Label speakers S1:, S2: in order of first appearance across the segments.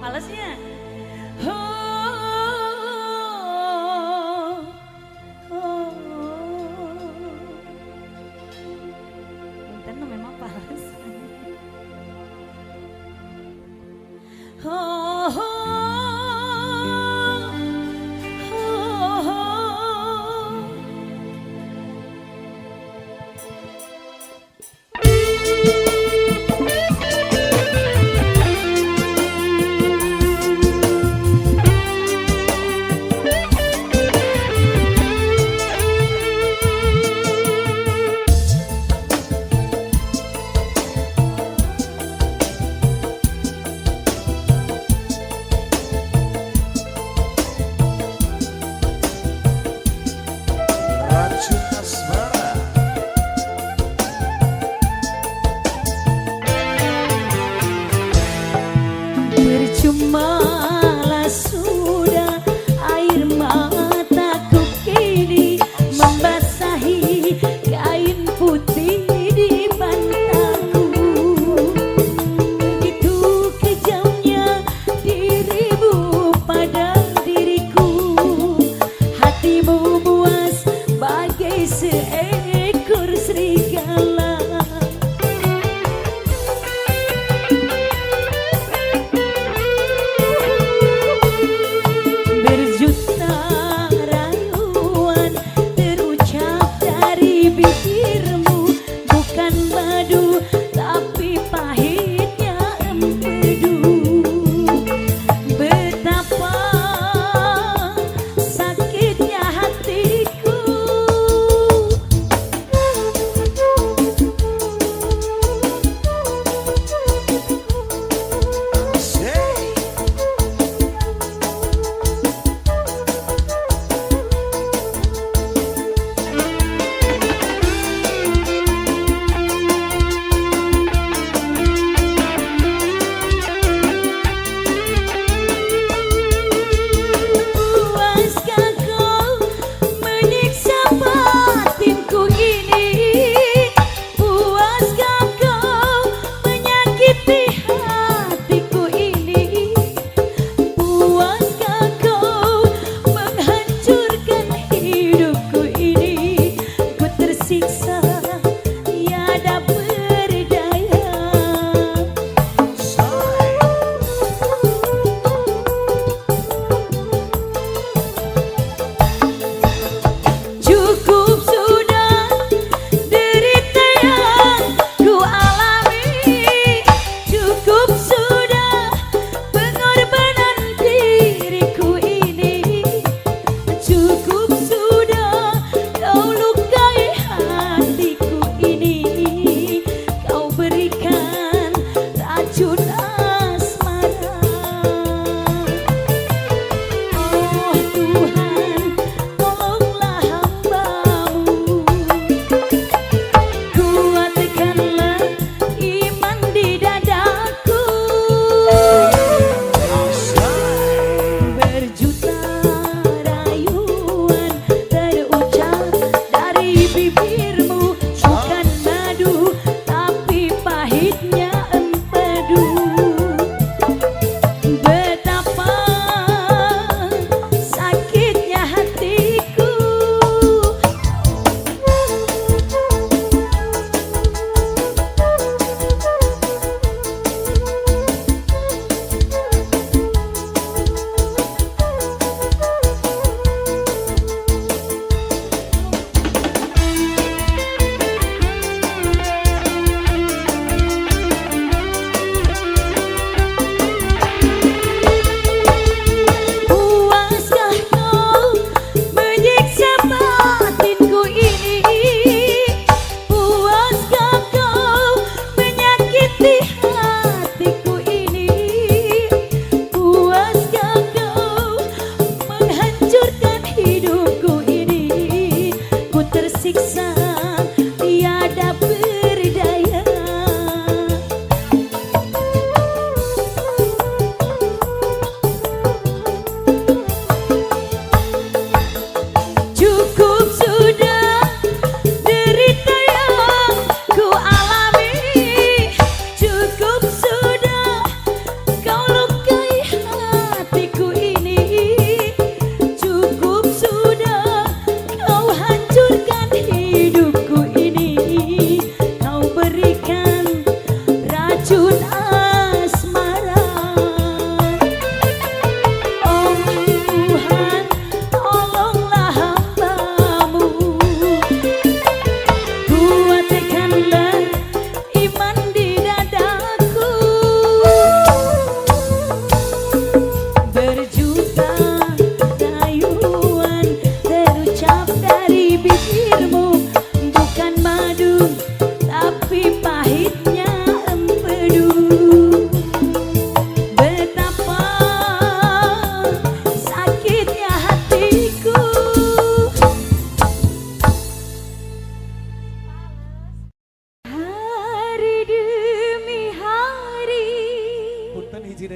S1: Malesnya. Oh, oh, punten memang pales. Oh,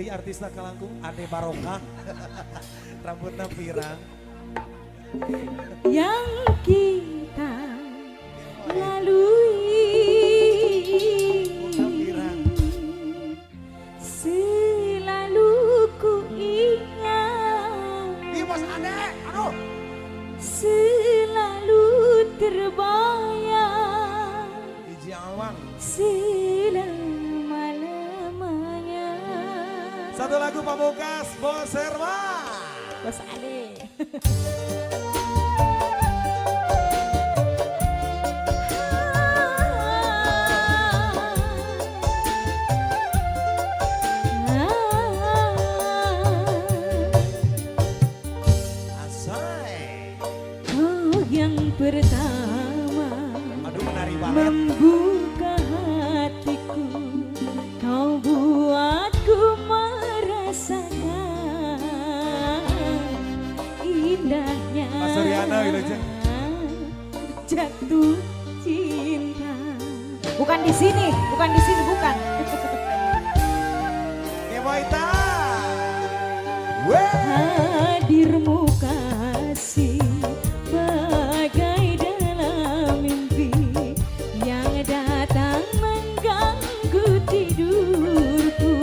S2: deui artisna kalangkung Ade Barokah. Rambutna pirang.
S1: Yang kita lalui selalu ku ingat.
S2: Ih Mas Ade, aduh.
S1: Selalu terbayang.
S2: Iji awang.
S1: Selama-lamanya.
S2: Satu lagu pamungkas Bos Herman.
S1: Bos Ade. Yang pertama membuka hatiku, kau buatku merasakan indahnya jatuh cinta. Bukan di sini, bukan.
S2: Kemoita.
S1: Hadirmu kasih bagai dalam mimpi yang datang mengganggu tidurku.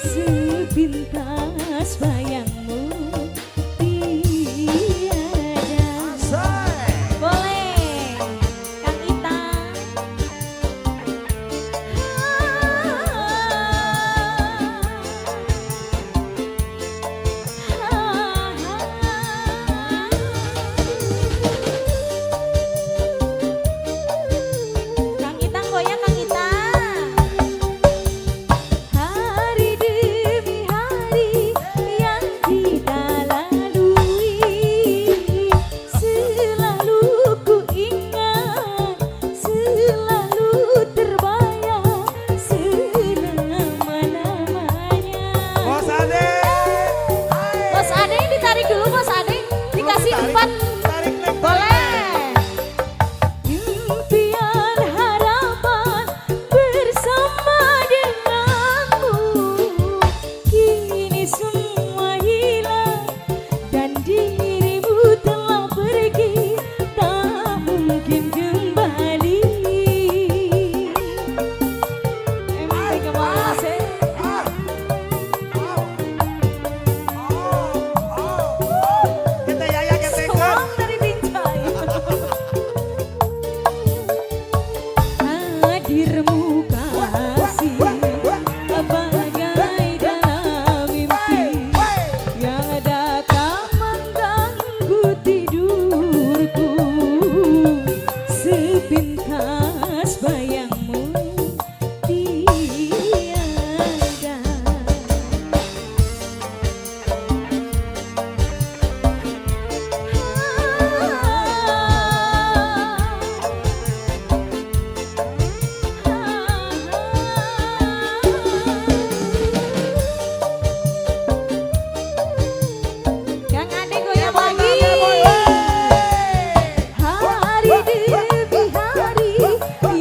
S1: Sepintas bayangmu tiada. Boleh, Kang Ita. Kang Ita goyang, Kang Ita. Hari demi hari yang kita lalui, selalu ku ingat, selalu terbayang selama-lamanya.
S2: Bos Ade.
S1: Bos Ade ditarik dulu, Bos Ade. Dikasih 4.
S2: Tarik lem.
S1: Boleh. Impian harapan bersama denganmu, kini semua hilang dan dirimu telah pergi, tak mungkin kembali. Emang tega banget sih.
S2: Kita yaya ketekan.
S1: Soang dari Binjai. Hadirmu kasih bagai dalam mimpi yang datang mengganggu tidurku. Sepintas bayangmu tiada. Kang Ade goyang lagi. Hari demi hari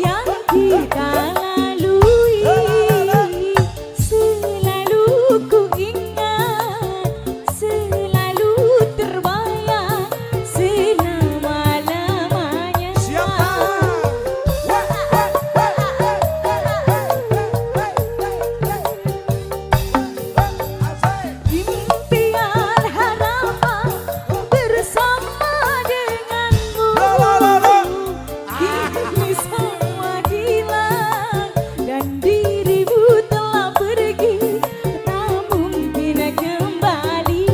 S1: yang kita lalui, selalu ku ingat, selalu terbayang selama-lamanya. Impian harapan bersama denganmu, kini semua hilang dan dirimu telah pergi, tak mungkin kembali.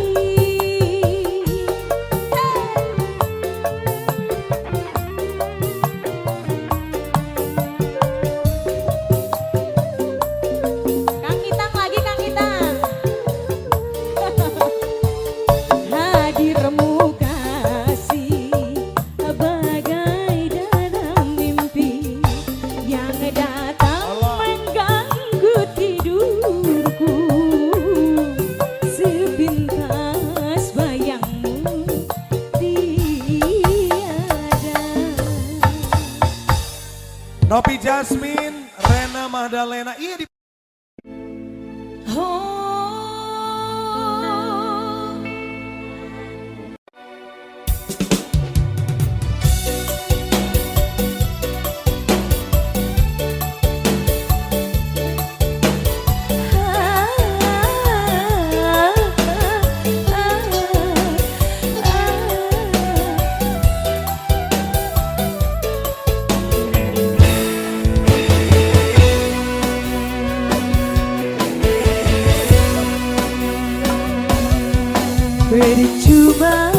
S1: Kang Itang lagi, Kang Itang. Hadirmu kasih bagai dalam mimpi yang datang mengganggu tidurku. Sepintas bayangmu tiada.
S2: Nopi Jasmine, Rena Magdalena. Iya di
S1: Percuma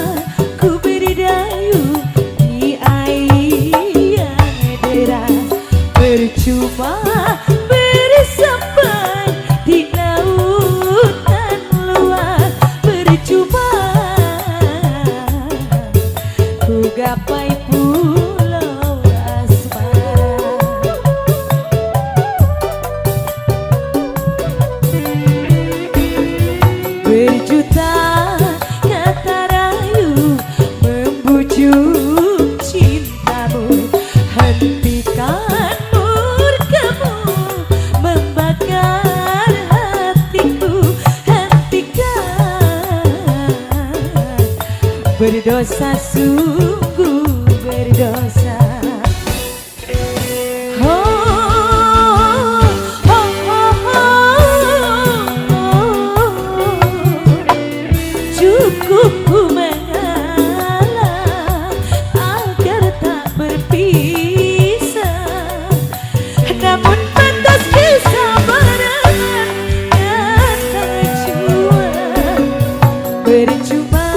S1: ku berdayung di air yang deras, percuma bersampai di lautan luas, percuma ku gapai pulau asmara. Berjuta kata rayu membujuk cintamu, hentikan murkamu membakar hatiku, hentikan. Berdosa sungguh berdosa. Cukup ku mengalah agar tak berpisah, namun batas kesabaran kata jua. Percuma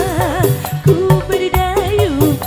S1: ku berdayung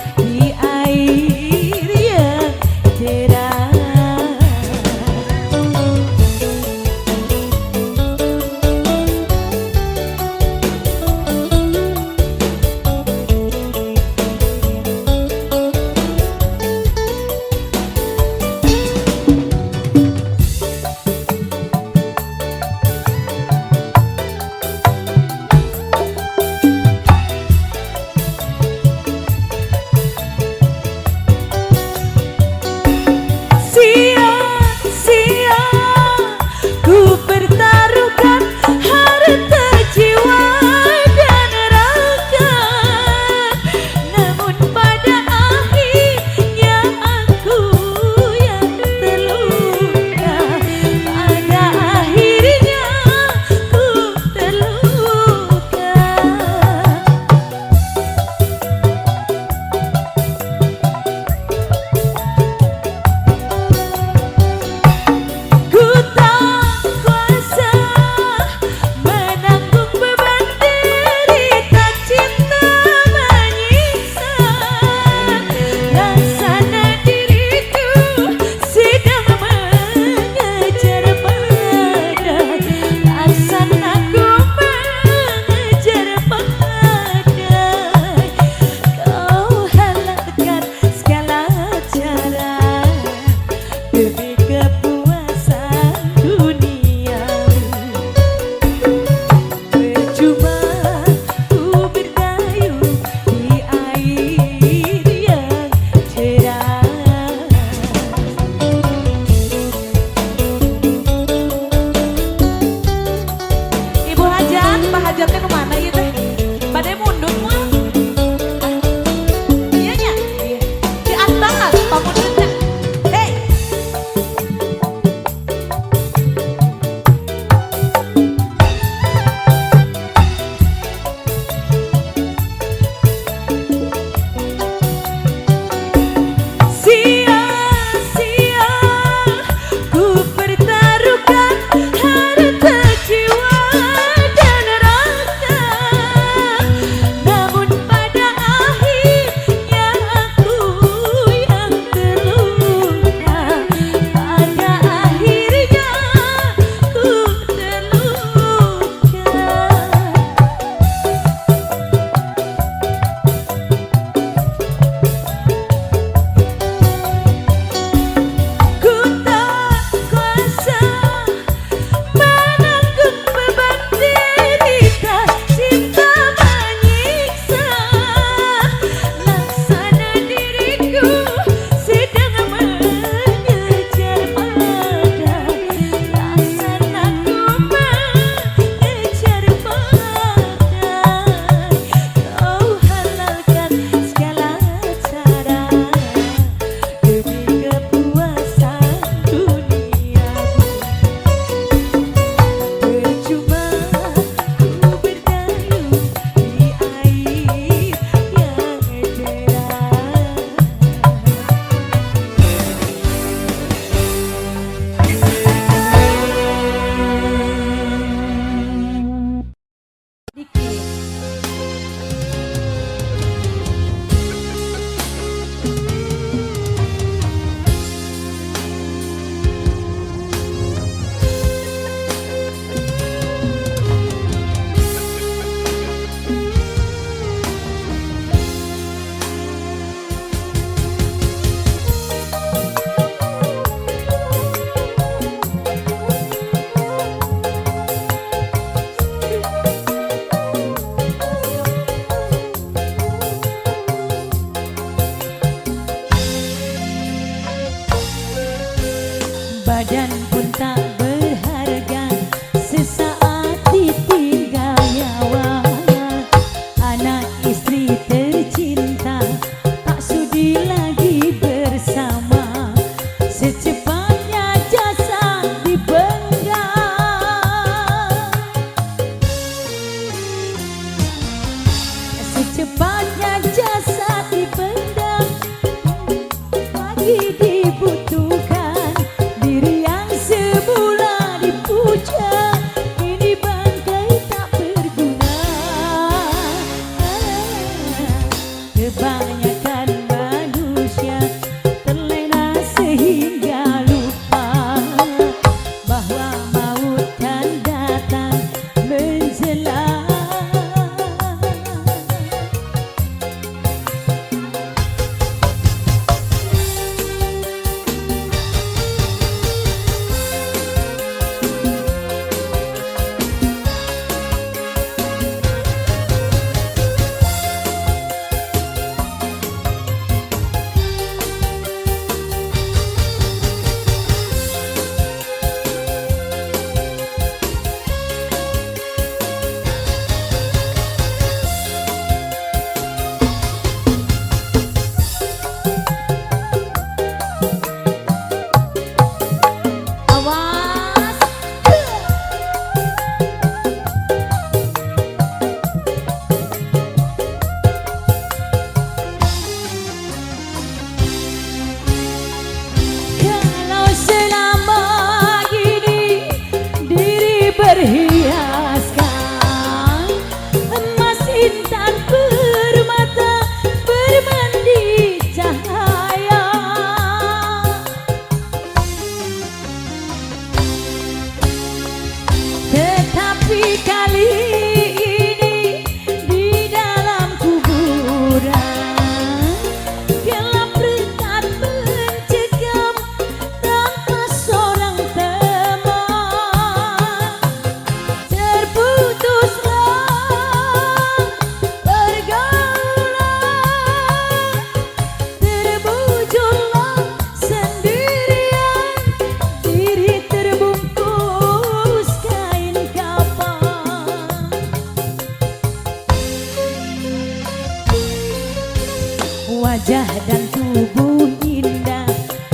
S1: tubuh indah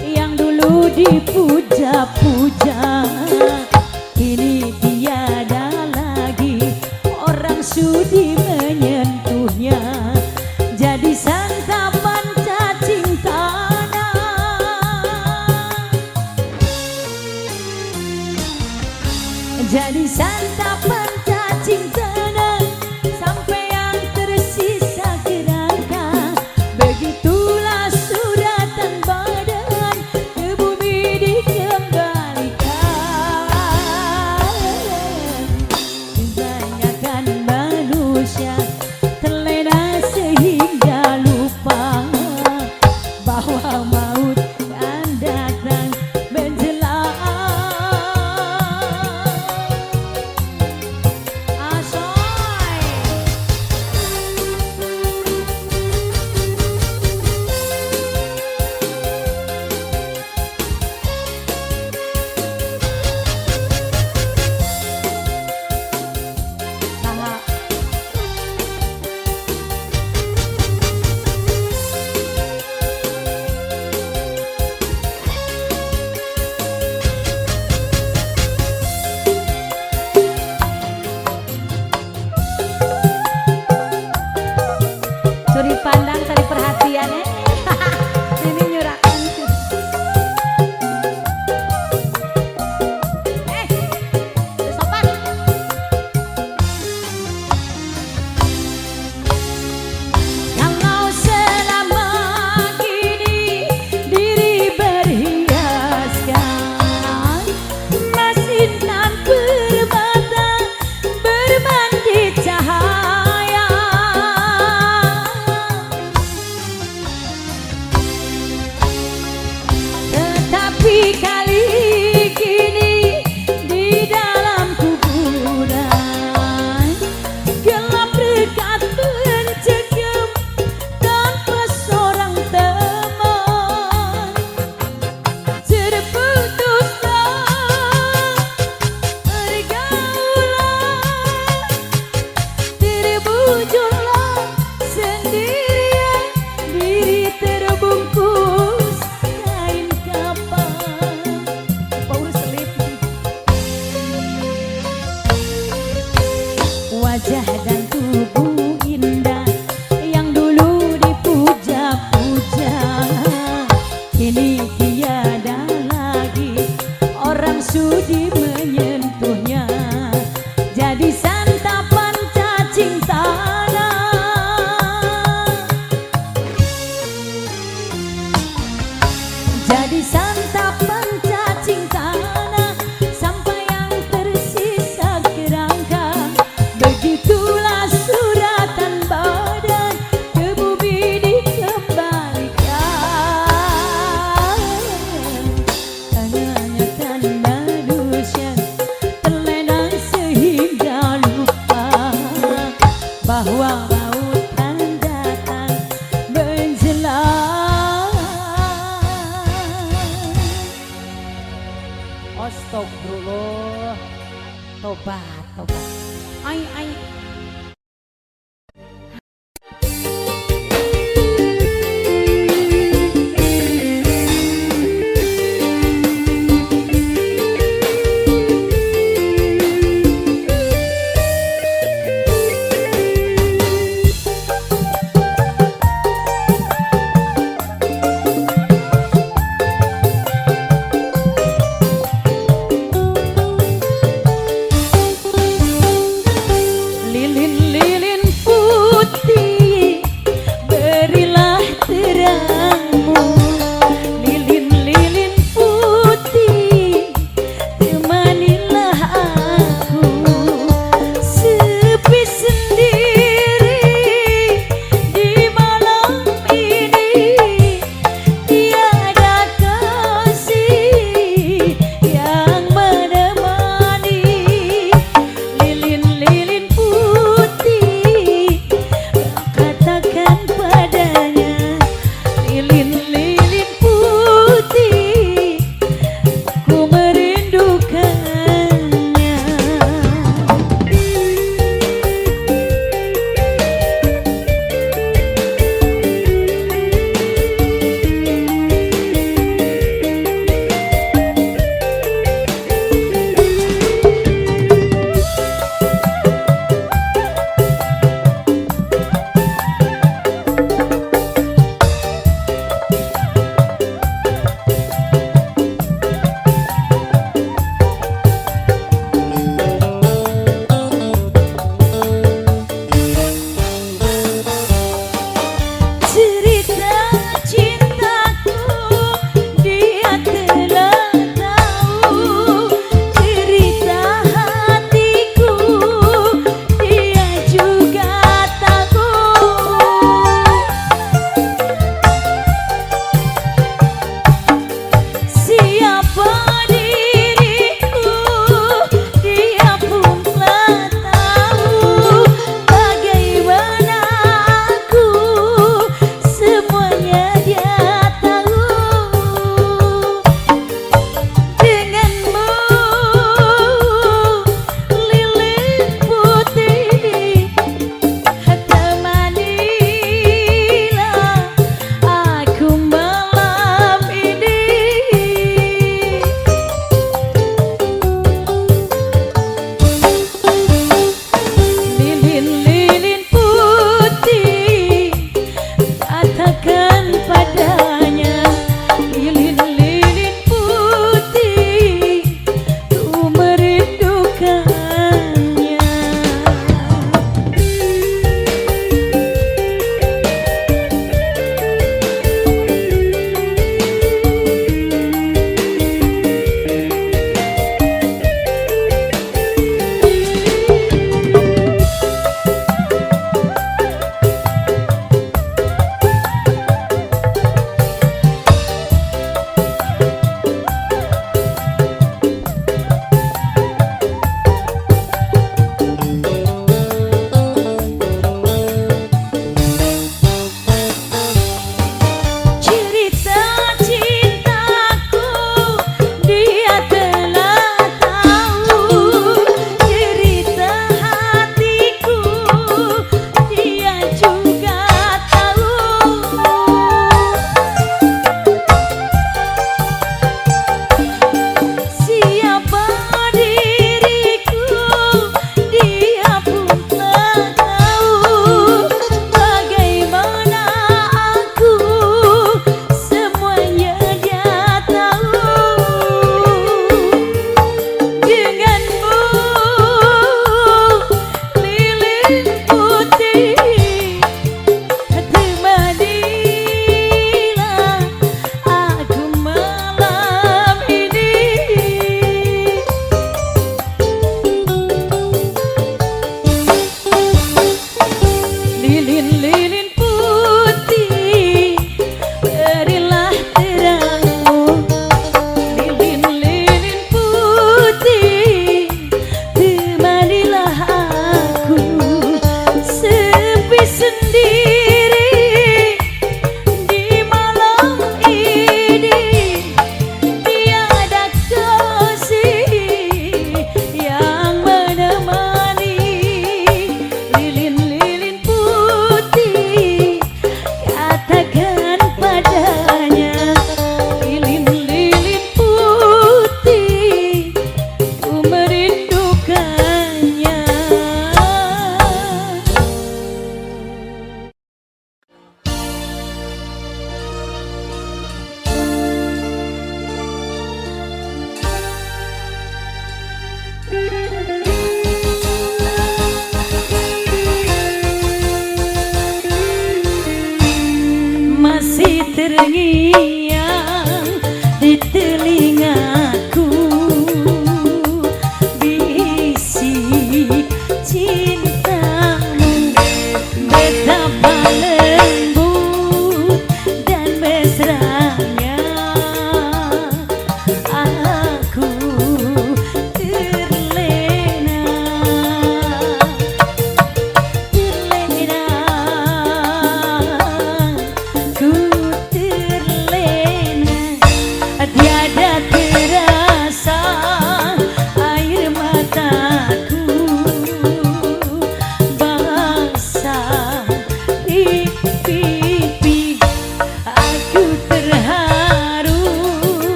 S1: yang dulu dipuja-puja, kini tiada lagi orang sudi menyentuhnya. Jadi santapan cacing tanah, jadi santapan cacing tanah, sampai yang tersisa kerangka. Begitulah suratan badan ke bumi dikembalikan. Kebanyakan manusia terlena sehingga lupa bahwa maut akan datang menjelang. Suri pandang tadi perhatiannya. Ini nyurakan. Sopan. Kalau selama ini diri berhiaskan, masih nan permata bermandi cahaya. Tetapi kali kini di dalam kuburan gelap dekat mencekam tanpa seorang teman. Terputuslah pergaulan, terwujudlah sendirian, diri terbungkus kain kapan. Paulus selip. Wajah dan tubuh indah yang dulu dipuja-puja, kini tiada lagi orang sudi menyentuhnya. Jadi santapan cacing tanah, jadi santapan cacing tanah, sampai yang tersisa kerangka. Begitulah suratan badan ke bumi dikembalikan. Kebanyakan manusia terlena sehingga lupa bahwa maut akan datang menjelang. Astagfirullah. Tobat, tobat. Ai.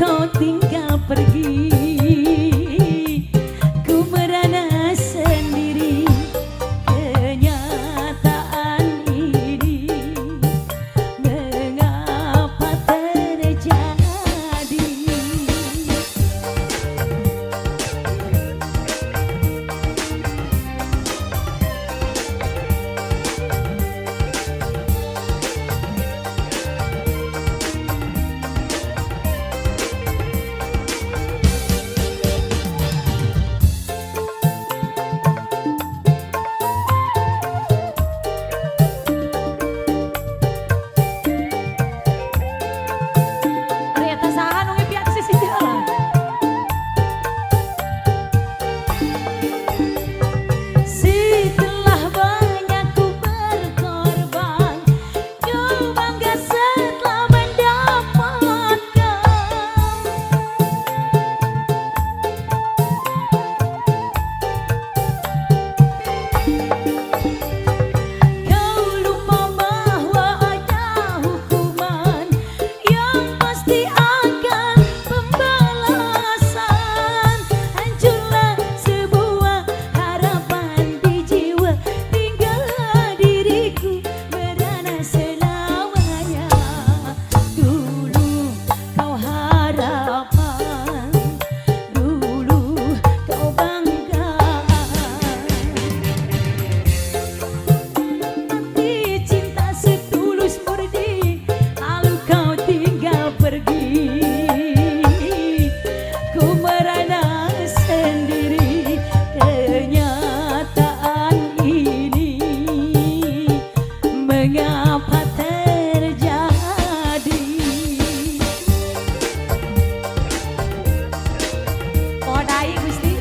S1: kau tinggal pergi, ku merana sendiri. Kenyataan ini mengapa terjadi? Ternyata saha nu ngepian sisi jalan. Setelah banyak ku berkorban, ku bangga setelah mendapatkan. Kau lupa bahwa ada hukuman yang pasti akan pembalasan. Hancurlah sebuah harapan di jiwa, tinggal diriku merana selamanya. Dulu kau harapan, dulu kau banggaan. Nanti cinta setulus murni, lalu kau tinggal pergi. Ku merana sendiri, kenyataan ini mengapa terjadi? Podai Gusti.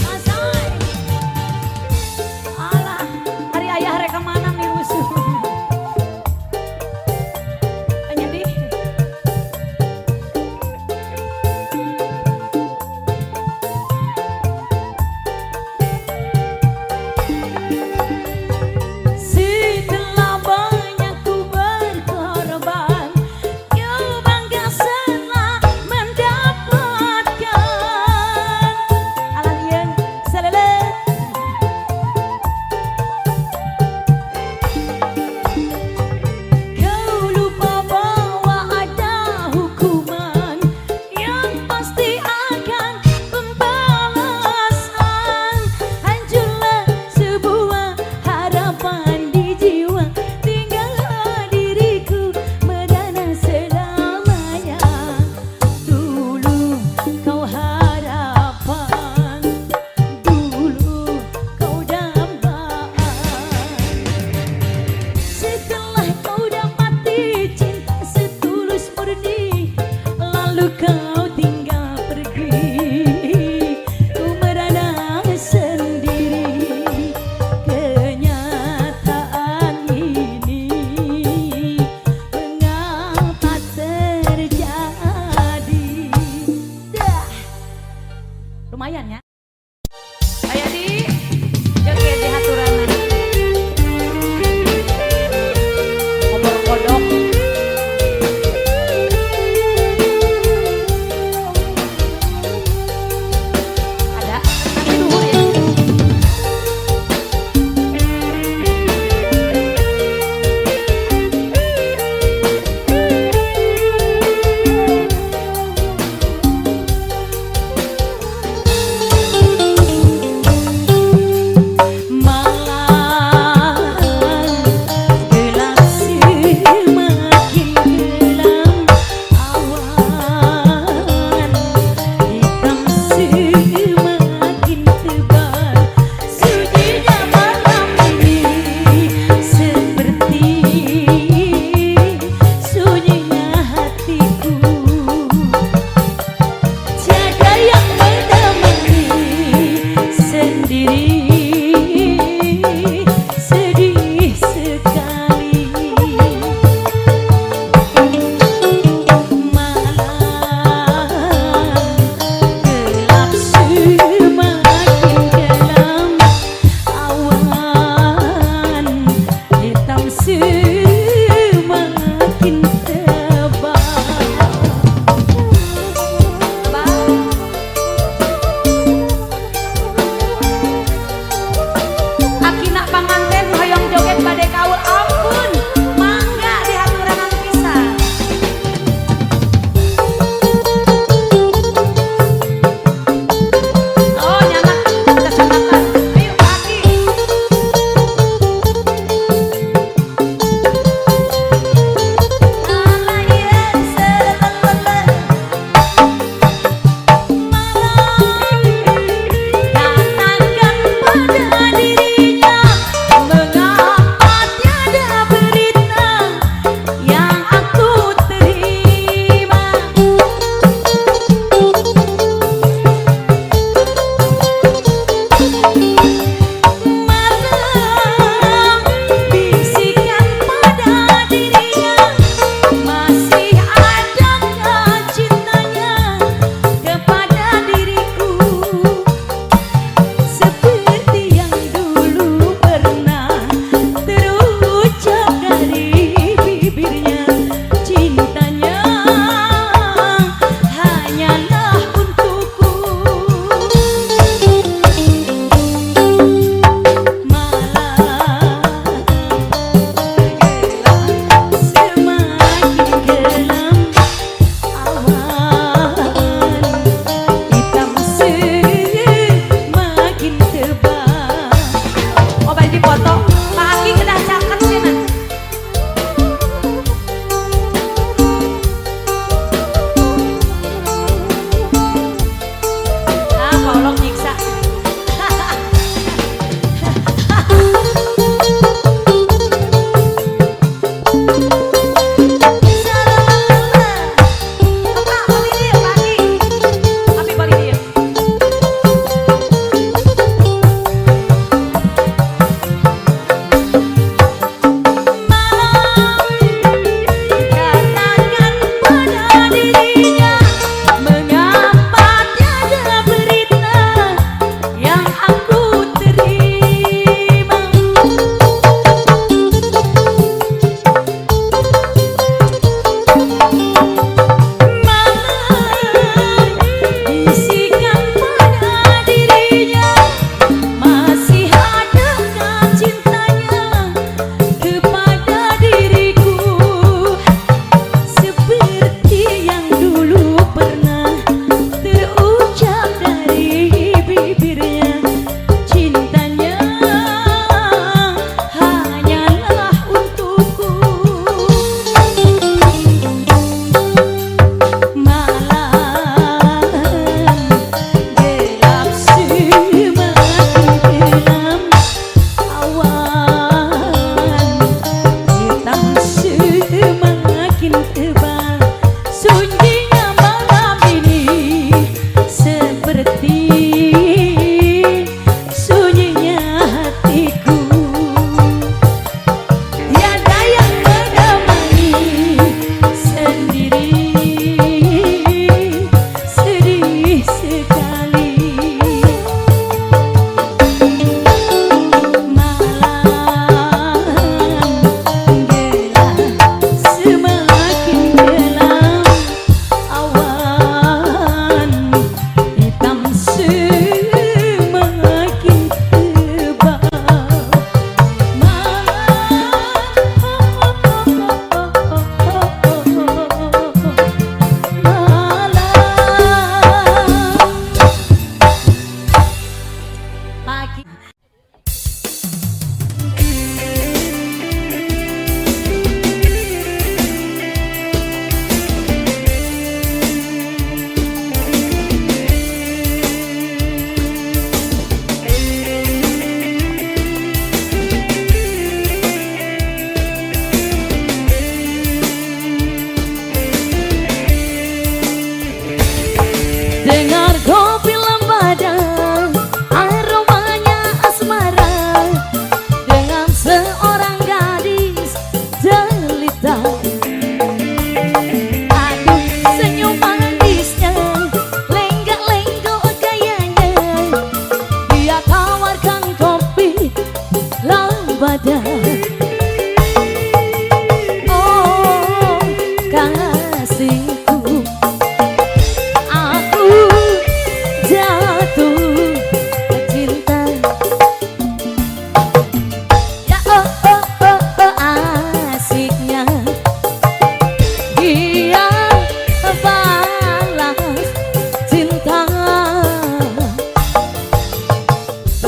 S1: Asai. Alah, hari ayah rek kemana nih rusuh? Jadi setelah banyak ku berkorban, ku bangga setelah mendapatkan. Alah yen selelet. Kau lupa bahwa ada hukuman yang pasti akan pembalasan. Hancurlah sebuah harapan di jiwa, tinggal diriku merana selamanya. Dulu kau harapan, dulu kau dambaan. Setelah kau dapati cinta setulus murni, lalu kau tinggal pergi. Ku merana sendiri, kenyataan ini mengapa terjadi? Dah, lumayan ya. Aya di joget di haturanna. Obor kodok. Ada nanti luhur ya.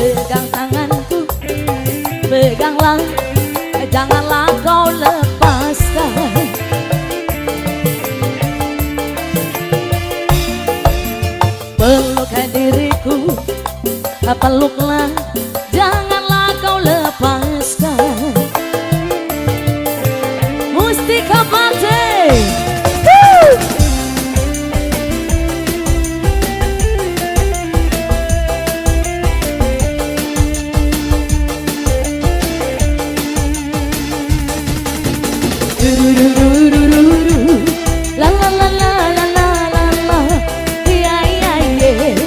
S1: pegang tanganku, peganglah, janganlah kau lepaskan. Pelukkan diriku, peluklah, janganlah kau lepaskan. Mustika Party. La la la la la la la la, yeah yeah yeah.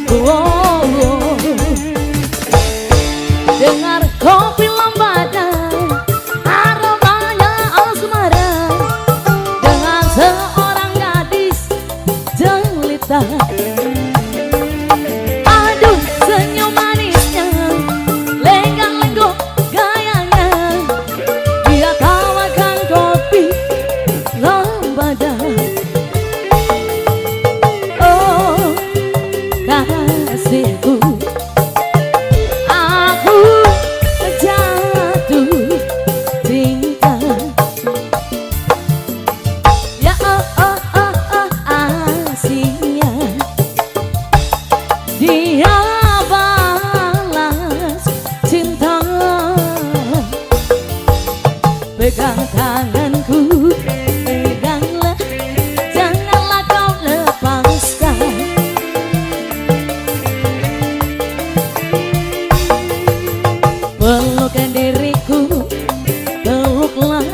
S1: Oh. Dengar kopi lambada, aromanya asmara, dengan seorang gadis jelita. Aduh senyum manisnya, lenggang-lenggok gayanya, dia tawarkan kopi lambada. Oh kasihku, aku jatuh cinta. Ya asihnya, dia balas cinta. Pegang tanganku, peganglah, janganlah kau lepaskan. Pelukkan diriku, peluklah,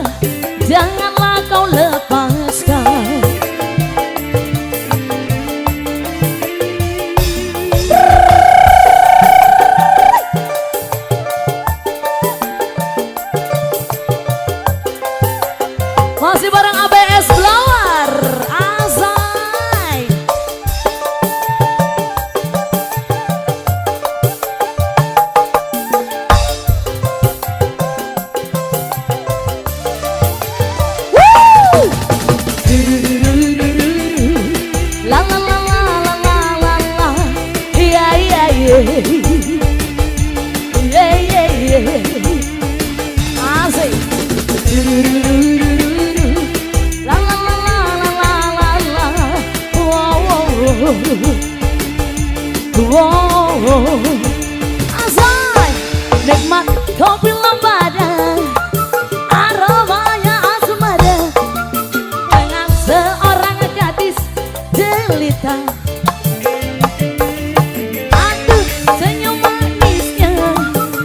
S1: janganlah kau lepaskan. Masih bareng ABS Blower, Azai. Woo! La la la la la la la la, yeah yeah yeah, yeah yeah yeah. Asik. La la la la la la la la, wow wow wow. Azai, nikmat kopi lambada, aromanya asmara, dengan seorang gadis jelita. Aduh senyum manisnya,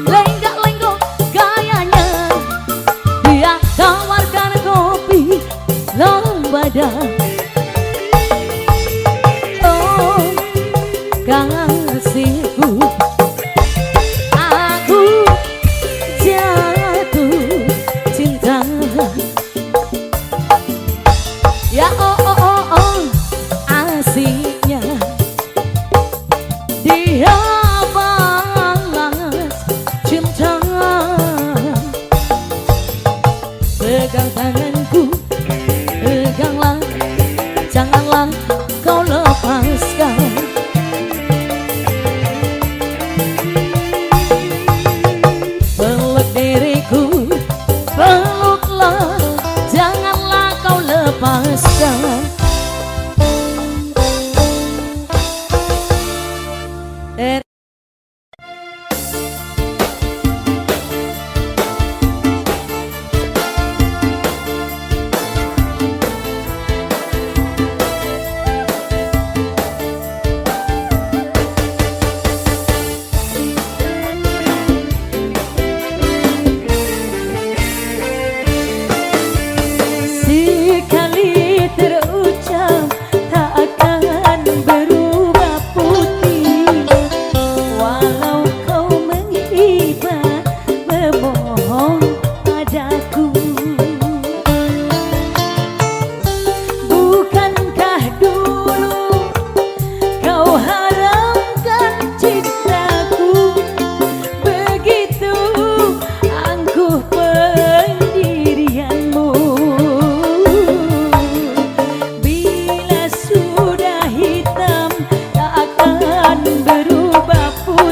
S1: lenggak-lenggok gayanya, dia tawarkan kopi lambada. Oh kasihku, aku jatuh cinta. Ya asihnya, dia balas cinta. Pegang tanganku, peganglah, janganlah kau lepaskan. Peluk diriku, peluklah, janganlah kau lepaskan. Sekali terucap tak akan berubah putih, walau kau menghibah memohon padaku. Bukankah dulu kau haramkan cintaku, begitu angkuh pendirianmu. Bila sudah hitam tak akan berubah putih.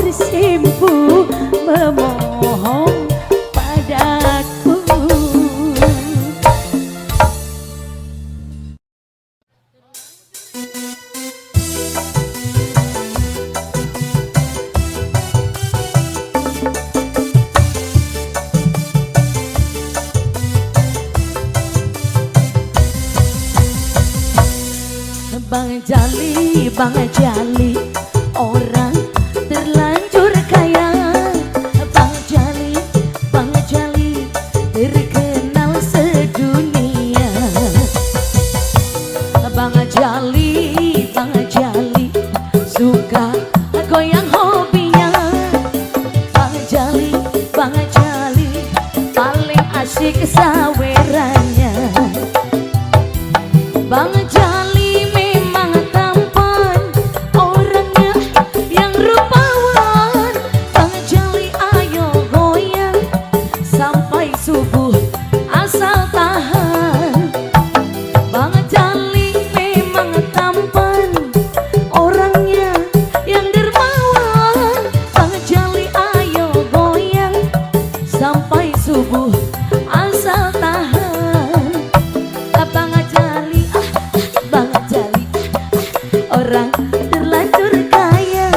S1: bersimpu memohon padaku. Bang Jali, orang terlanjur kaya. Bang Jali, terkenal sedunia. Bang Jali, suka goyang hobinya. Bang Jali, paling asyik sawerannya. Bang Jali memang tampan, orangnya yang rupawan. Bang Jali ayo goyang sampai subuh asal tahan. Bang Jali memang tampan, orangnya yang dermawan. Bang Jali ayo goyang sampai subuh asal tahan. Orang terlanjur kaya.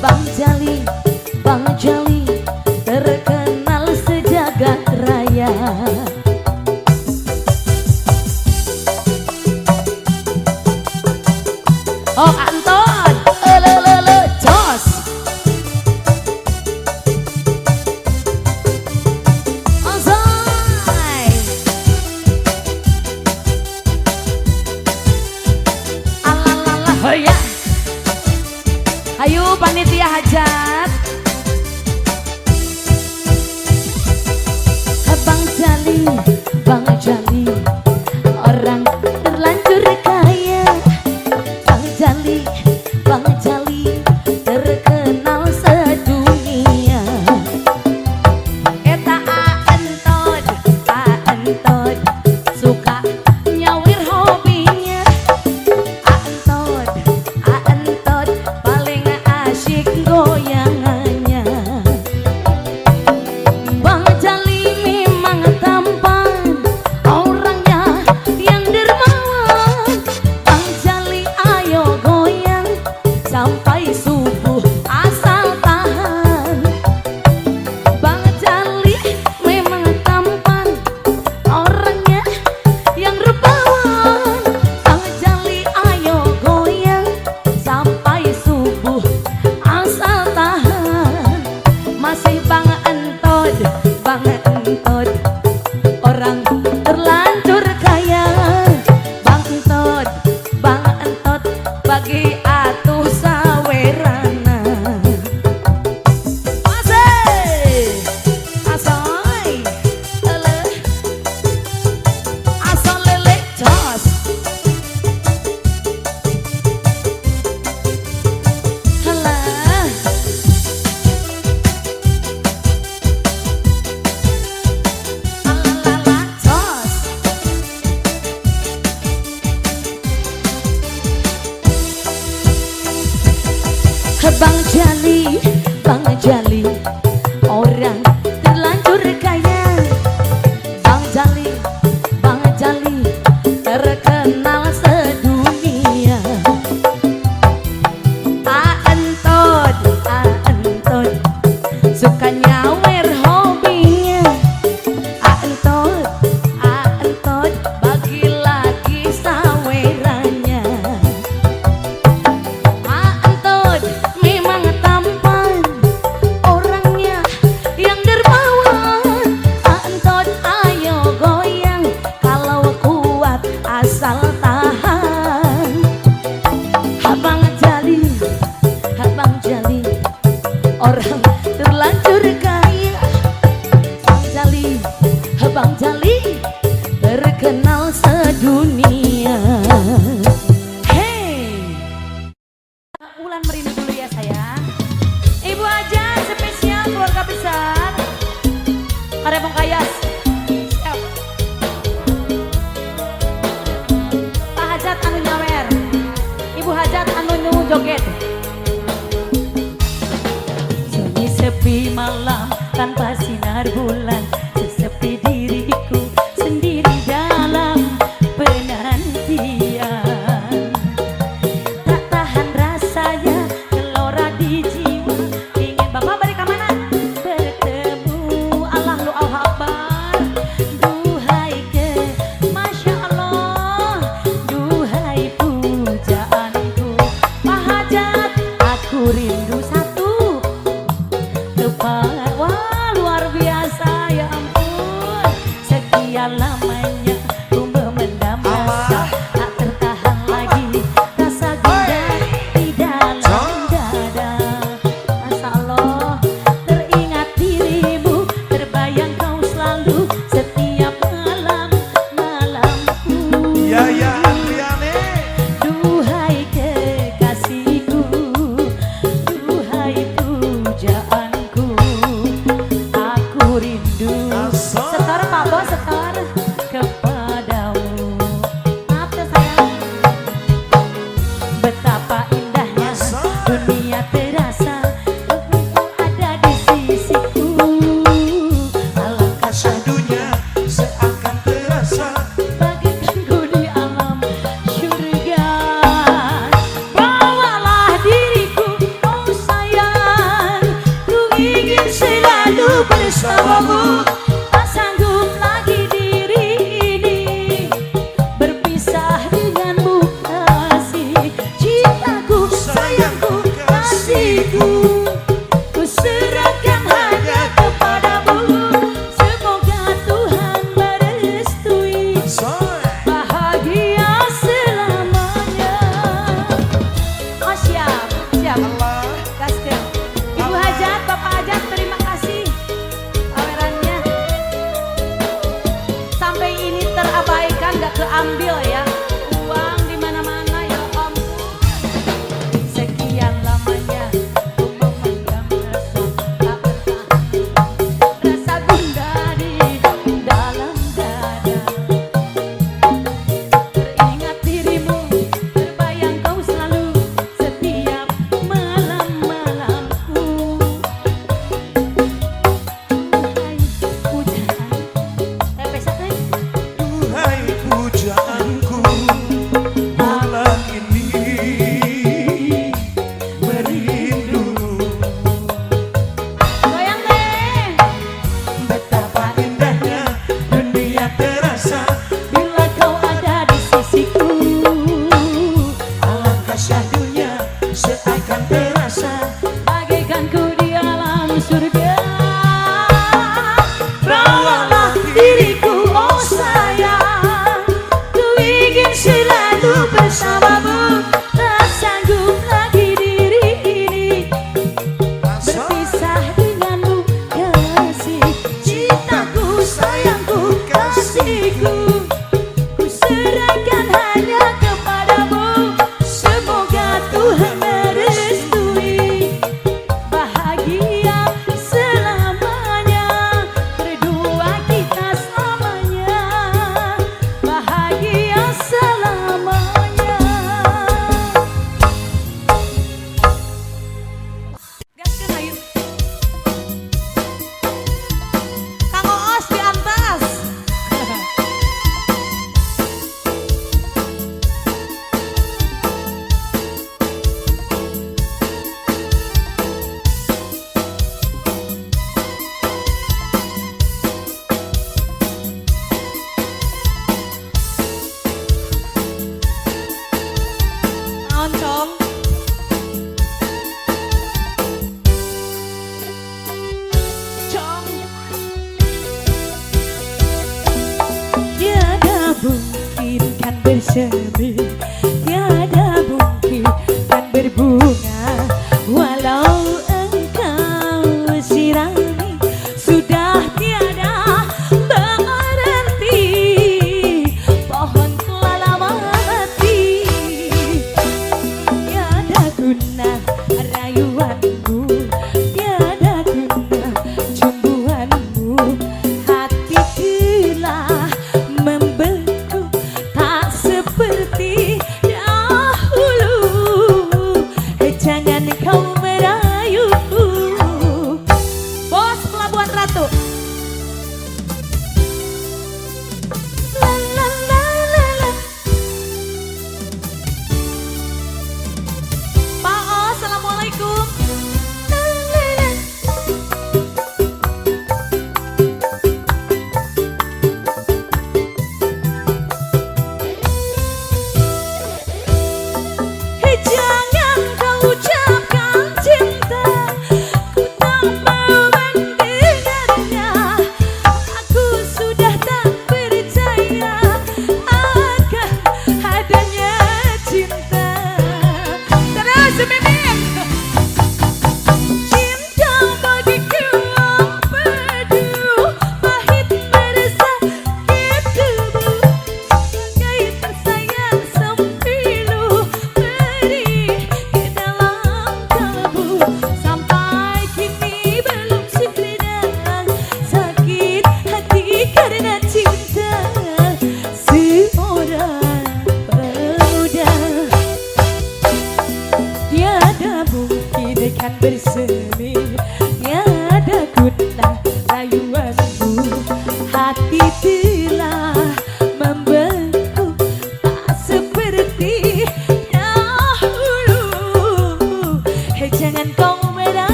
S1: Bang Jali, terkenal sejagat raya. Oh Anton, jos. Ozai. Oh ya, ayo panitia hajat. Bang Jali, orang terlanjur kaya. Bang Jali, terkenal sedunia. Eta Antod, suka nyawir hobinya. Antod paling asyik goyangannya. Bang Jali memang tampan, orangnya yang dermawan. Bang Jali ayo goyang sampai subuh asal tahan. Bang Jali memang tampan, orangnya yang rupawan. Bang Jali ayo goyang sampai subuh asal tahan. Masih Bang Antod, orang terlanjur kaya. Bang Antod, bagi atuh sawerana. Masih asoy, asal lele jos. Halah. Bang Jali, orang terlanjur kaya. Bang Jali, terkenal sedunia. Antod, suka nyawer hobinya. Antod, bagi lagi sawerannya. Antod memang tampan, orangnya yang dermawan. Antod ayo goyang, kalau kuat asal tahan. Bang Jali, orang terlanjur kaya. Bang Jali, terkenal sedunia. Hey, Ulan merindu dulu ya sayang. Ibu aja spesial keluarga besar Karebong Kayas. Siap. Pak Hajat anu nyawer, Ibu Hajat anu joget. malam tanpa sinar bulan, sesepi diriku sendiri dalam penantian. Tak tahan rasanya gelora di jiwa, ingin bapak balik ke mana? Bertemu Allah lu Akbar. Duhai ke Masya Allah, duhai pujaanku, Mahajat aku rindu satu tepat. Wah luar biasa ya ampun, sekian lamanya ku memendam rasa, tak tertahan lagi rasa gundah di dalam dada. Masya Allah, teringat dirimu, terbayang kau selalu setiap malam malamku.
S2: Ya ya Adriane.
S1: Duhai kekasihku, duhai pujaanku, aku rindu. Setor Pak Bos, setor kepadamu. Maaf ya sayang. Betapa indahnya dunia terasa begitu ada di sisiku. Alangkah
S2: Syahdunya seakan terasa.
S1: bagaikanku di alam syurga. Bawalah diriku, oh sayang, ku ingin selalu bersamamu. Tak sanggup lagi diri ini berpisah denganmu, kasih cintaku, sayangku, kasihku. Ku serahkan hanya kepadamu, semoga Tuhan merestui bahagia selamanya. Oh siap, siap. Gaskeun. Ibu Hajat, Bapak Hajat, terima kasih pamerannya. Sampai ini terabaikan, gak keambil ya. Uang di mana-mana ya ampun. Sekian lamanya ku memendam rasa, tak bertahan rasa gundah di dalam dada. Teringat dirimu, terbayang kau selalu setiap malam-malamku. Duhai pujaan, pesat nih.
S2: Duhai pujaanku, malam ini merindu.
S1: Goyang deh. Betapa
S2: Indahnya dunia terasa.
S1: bila kau ada di sisiku.
S2: Alangkah syahdunya seakan terasa.
S1: Bagaikanku di alam surga. Bawalah diriku, oh sayang, ku ingin selalu bersamamu. Tak sanggup lagi diri ini berpisah denganmu, kasih cintaku, sayangku, kasihku. Ku serahkan hanya kepadamu, semoga Tuhan merestui bahagia selamanya. Berdua kita selamanya, bahagia selamanya. Gaskeun hayu. Kang Oos di atas. Oncom. Cong. Tiada mungkin kan bersemi, tiada mungkin kan berbunga, walau engkau sirami sudah tiada berarti. Pohon telah lama mati, tiada guna rayuanmu, tiada guna cumbuanmu. Hati telah membeku, tak seperti dahulu. Jangan kau merayu.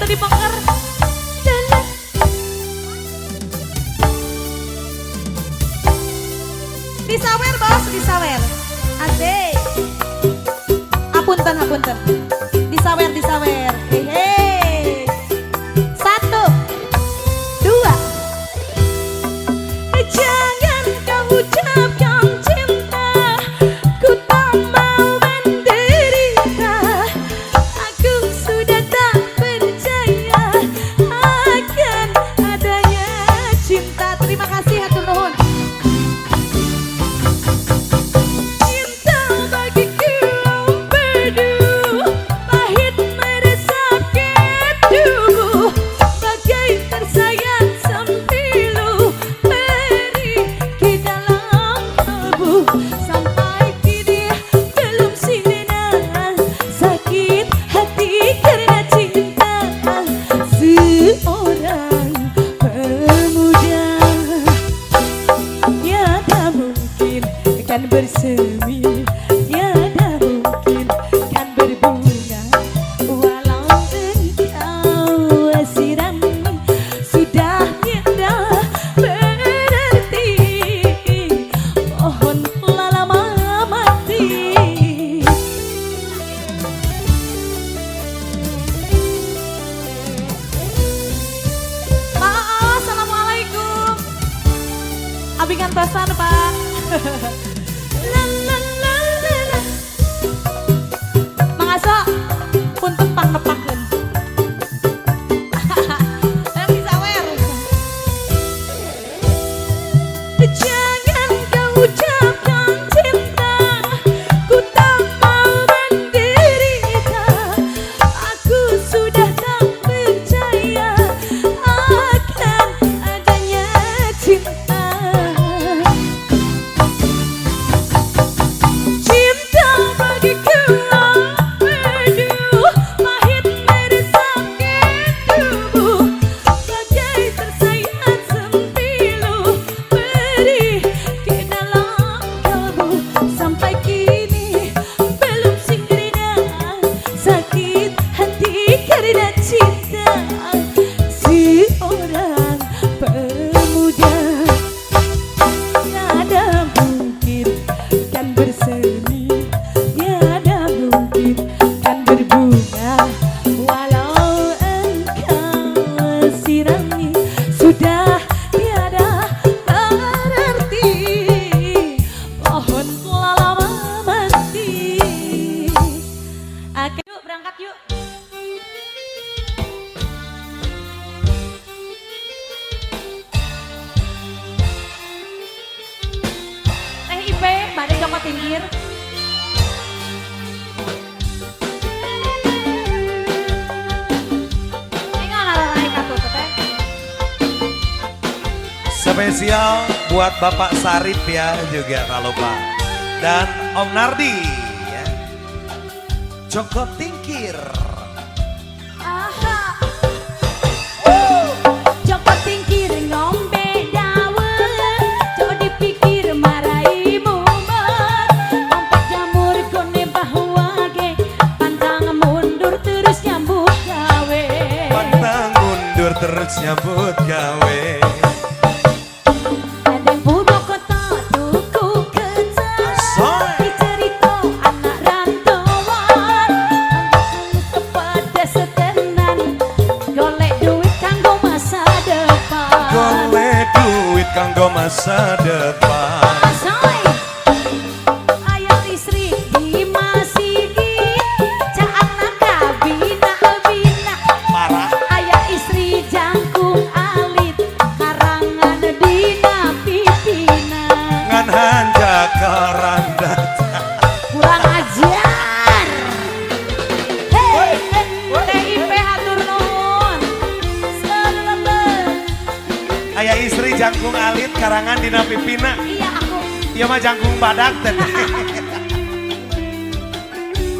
S1: atau dipenger.
S3: Disawer bos, disawer. Asik. Apunten, apunten. Disawer, disawer. Hehe. 1, 2.
S1: Jangan kau ucapkan cinta, ku tak mau menderita. Aku sudah tak percaya akan adanya cinta.
S3: Terima kasih hatur nuhun.
S1: Cinta bagiku empedu, pahit meresapkan tubuh, bagai tersayat sempilu perih ke dalam tubuh. Sampai kini belum sirna sakit hati karena cinta seorang pemuda. Tiada mungkin kan bersemi, tiada mungkin kan berbunga, walau engkau sirami sudah tiada berarti. Pohon lama mati.
S3: Maaf, assalamualaikum. Abi ngantosan pak.
S1: La la la la la.
S3: Mangasa punten pang nepakeun. Yang disawer.
S1: Jangan kau ucapkan cinta, ku tak mau menderita. Aku sudah tak percaya akan adanya cinta. Cinta bagiku empedu, pahit meresapkan tubuh, bagai tersayat sempilu perih ke dalam kalbu. Sampai kini belum sirna sakit hati karena cinta seorang pemuda. Tiada mungkin kan bersemi, tiada mungkin kan berbunga, walau engkau sirami sudah tiada berarti. Pohon lama mati.
S3: Oke, yuk berangkat yuk. Teh IP, badai Joko Tingkir. Ini nggak ngarai kartu teh.
S2: Spesial buat Bapak Sarip ya juga tak lupa. Dan Om Nardi ya. Joko Tingkir.
S1: Aha. Joko Tingkir ngombe dawet, joko dipikir marai mumet. Lompat jamur kone bahwage, pantang mundur terus nyambut gawe.
S2: Pantang mundur terus nyambut gawe.
S1: Ada budak kota tuku kecap,
S2: Asoy.
S1: dicerita anak rantauan. Anggap kepada setenan, golek duit kanggo masa depan.
S2: Golek duit kanggo masa depan.
S1: Asoy, ayo istri dimasihi, cak anak kabina-bina.
S2: Parah.
S1: Ayah istri jangkung alit, karangan dina pipina.
S2: Ngan hanja karanda.
S1: Kurang ajar. Hei,
S3: TIP hatur nuhun.
S1: seleber.
S2: Ayah istri jangkung alit karangan dina pipina.
S1: Iya aku,
S2: Ieu mah jangkung badak teh.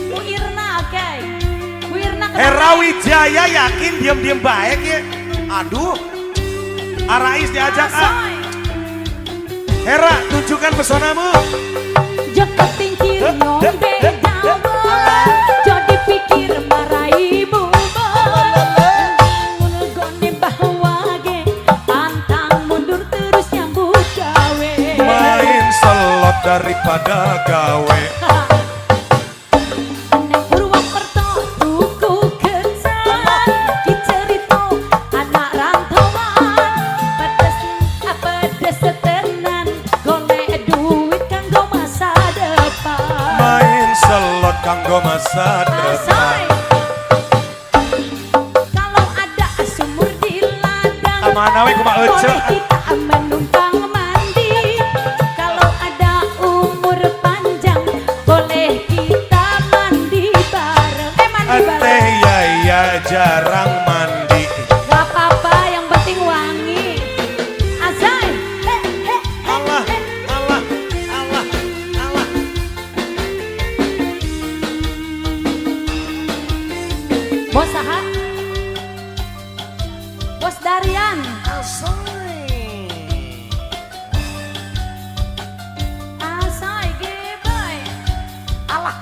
S1: Bu Irna, oke. Bu Irna kenapa?
S2: Hera Wijaya yakin diem-diem baik ya. Aduh. Arais diajak ah.
S1: Asoy,
S2: Hera tunjukkan pesonamu.
S1: Joko Tingkir ngombe dawet, jadi pikir marai mumet.
S2: gawe.
S3: Neng Purwokerto tuku gencang dicerita anak rantauan pedes tenan golek duit kanggo masa depan.
S2: Main selot kanggo masa depan.
S3: Asai. Kalau ada sumur di ladang
S2: Amana we kumaha ece.
S3: boleh kita menumpang mandi. Kalau ada umur panjang boleh kita mandi bareng. Mandi
S2: Teh
S3: bareng.
S2: ya jarang mandi.
S3: Gak apa-apa, yang penting wangi. Asai.
S2: Allah, Allah, Allah, Allah.
S3: Bos saha? Bos Darian. Asai gebay. Allah.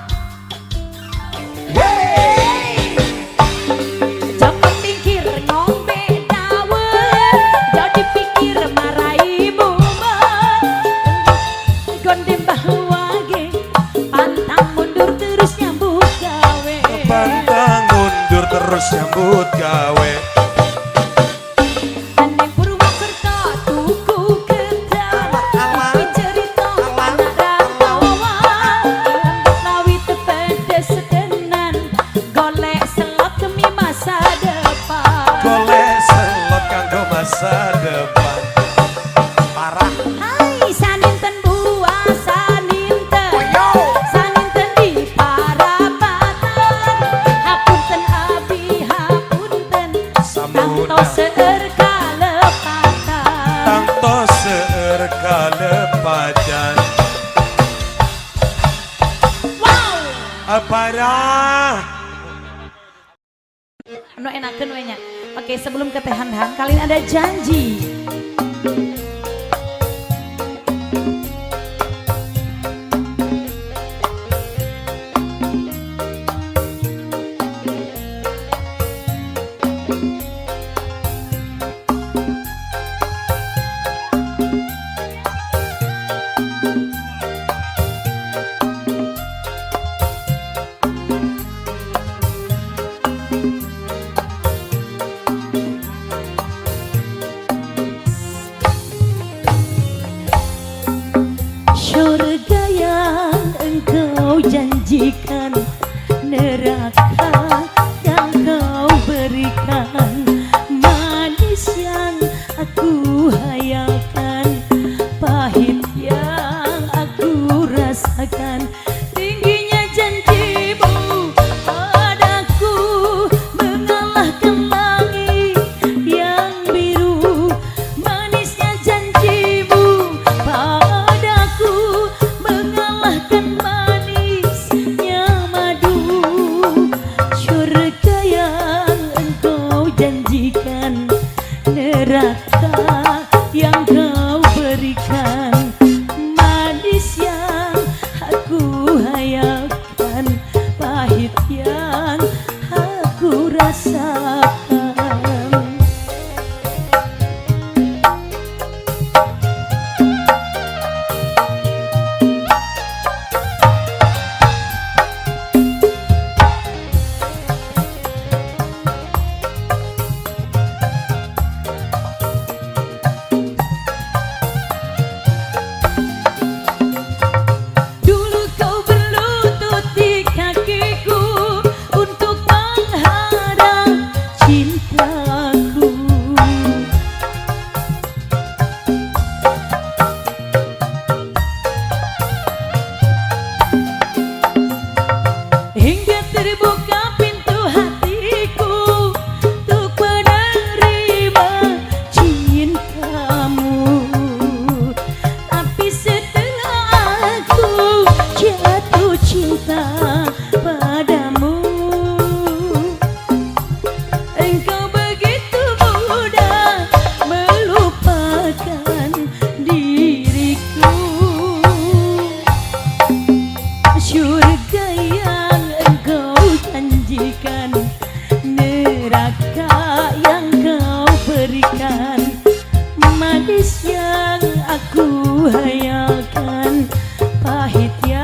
S3: Jangan pikir ngombe dawet, jadi pikir marai bumet. Gondem bahwage, pantang mundur terus nyambut gawe.
S2: Pantang mundur terus nyambut gawe.
S3: Neng Purwokerto tuku gendang, dicerita anak rantauan. Lawit pedes tenan, golek selot demi masa depan.
S2: Golek selot kanggo masa depan. Parah.
S3: Hai saninten buah saninten, saninten di Parabatan. Hapunten abi hapunten, tangto seueur kalepatan.
S2: Tangto seueur kalepatan.
S3: Wow,
S2: Parah.
S3: anu enakeun we nya. Oke, sebelum ke Teh Hanhan, kalian ada janji. Surga yang engkau janjikan, neraka yang kau berikan, manis yang aku hayalkan, pahit yang aku rasakan. Tingginya janjimu padaku mengalahkan langit yang biru. Manisnya janjimu padaku mengalahkan manisnya madu. Surga yang engkau janjikan, neraka yang kau berikan, manis yang aku hayalkan, pahit yang aku rasakan. Dulu kau berlutut di kakiku untuk menghadap cintaku. Hingga terbuka pintu hatiku untuk menerima cintamu. Tapi setelah aku jatuh cinta padamu, engkau begitu mudah melupakan diriku. Surga yang engkau janjikan, neraka yang kau berikan, manis yang aku hayalkan, pahit yang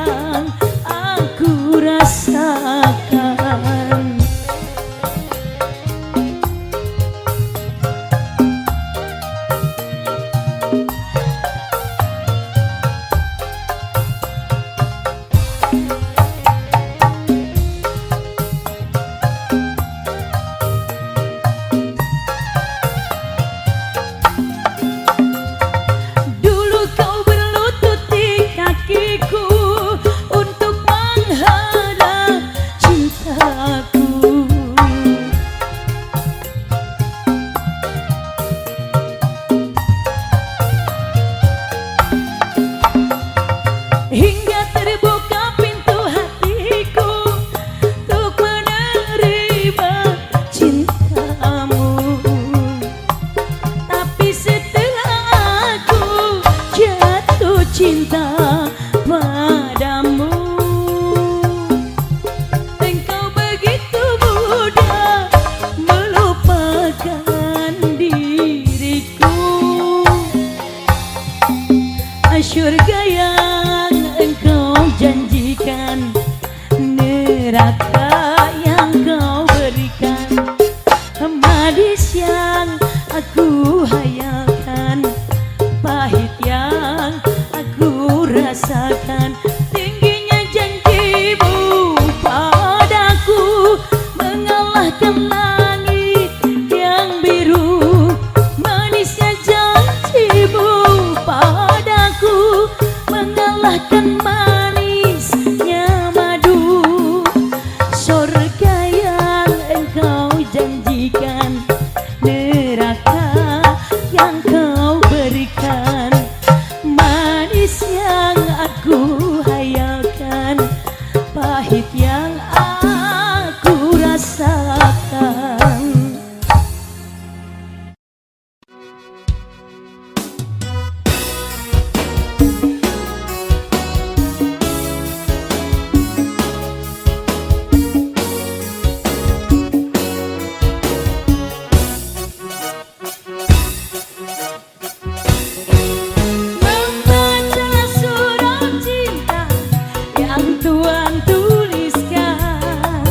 S3: Tuhan tuliskan.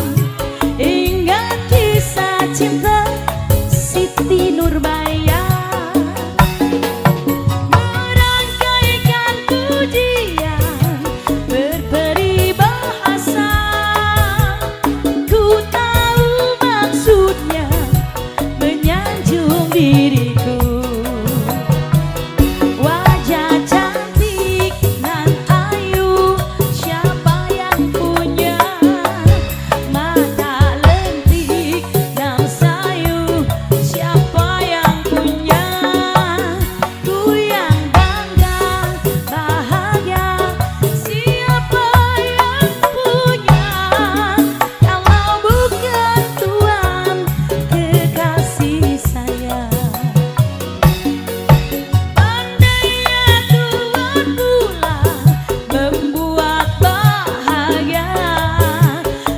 S3: Ingat kisah cinta Siti Nurbaya, merangkaikan pujian berperibahasa. Ku tahu maksudnya menyanjung diriku. Wajah cantik nan ayu, siapa yang punya? Mata lentik nan sayu, siapa yang punya? Ku yang bangga, bahagia, siapa yang punya? Kalau bukan Tuhan, kekasih saya. Andainya Tuhan pula membuat bahagia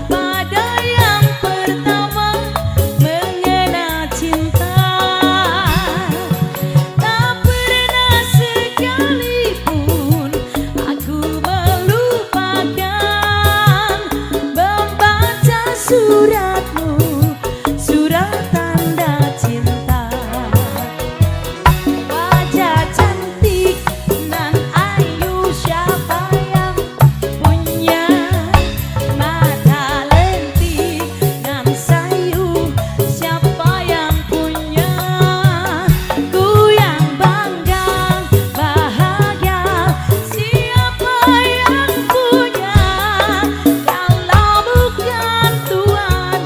S3: pada yang pertama mengenal cinta, tak pernah sekalipun aku melupakan membaca suratmu, surat tanda cinta. Wajah cantik nan ayu, siapa yang punya? Mata lentik nan sayu, siapa yang punya? Ku yang bangga, bahagia, siapa yang punya? Kalau bukan Tuhan,